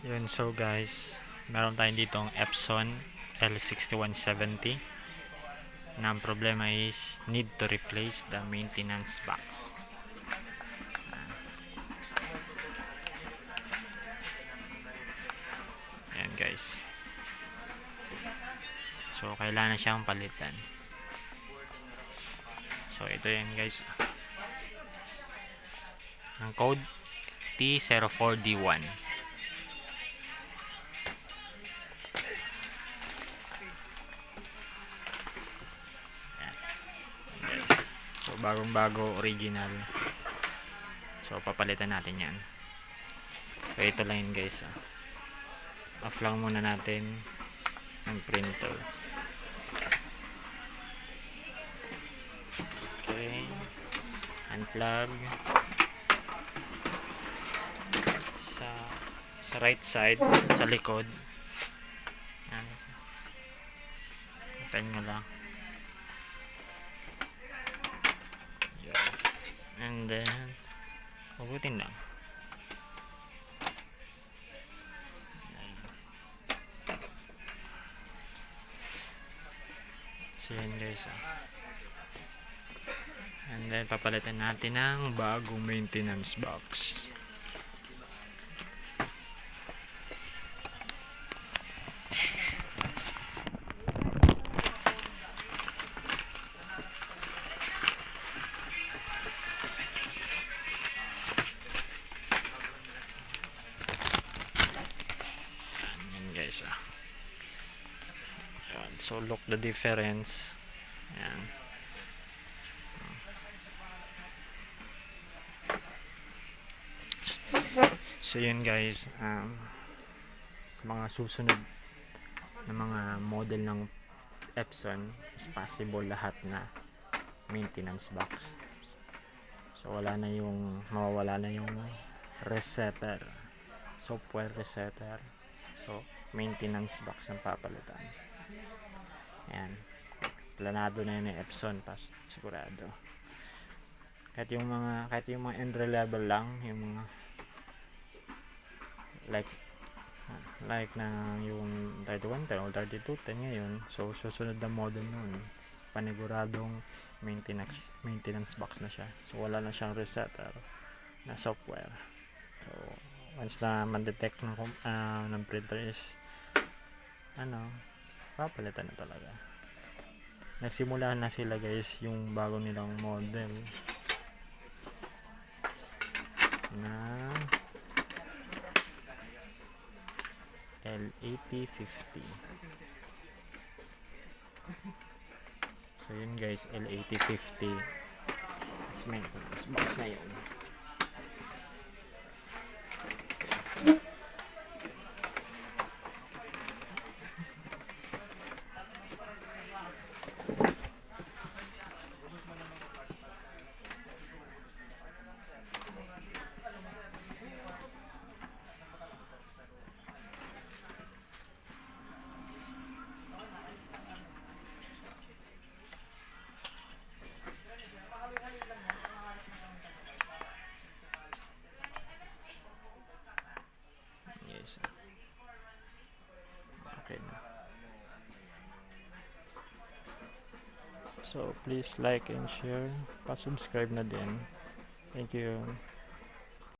Yun, so guys, meron tayong ditong Epson L6170 na ang problema is need to replace the maintenance box. Ayan guys. So, kailangan siyang palitan. So, ito yan guys. Ang code T04D1. Guys. So, bagong-bago, original. So, papalitan natin yan. So, ito lang yun guys. Off lang muna natin ang printer. Okay. Unplug. Sa right side, sa likod. Yan. Hintayin nyo lang. And then, hugutin lang. So, yan guys. And then, papalitan natin ng bagong maintenance box. Yan guys. Yan. So, look the difference. Yan. So yun guys, sa mga susunod na mga model ng Epson is possible lahat na maintenance box. So mawawala na yung resetter, software resetter. So maintenance box ang papalitan. Ayan, planado na yun ng Epson, sigurado. Kahit yung mga entry level lang, yung mga like na yung 3110 o 3210 ngayon, so susunod na model nun, paniguradong maintenance box na siya. So wala na siyang resetter na software. So once na man-detect ng printer is papalitan na talaga. Nagsimula na sila guys, yung bago nilang model na L8050. So yun guys, L8050 is maintenance box na yun. Okay na. So please like and share, pa-subscribe na din. Thank you.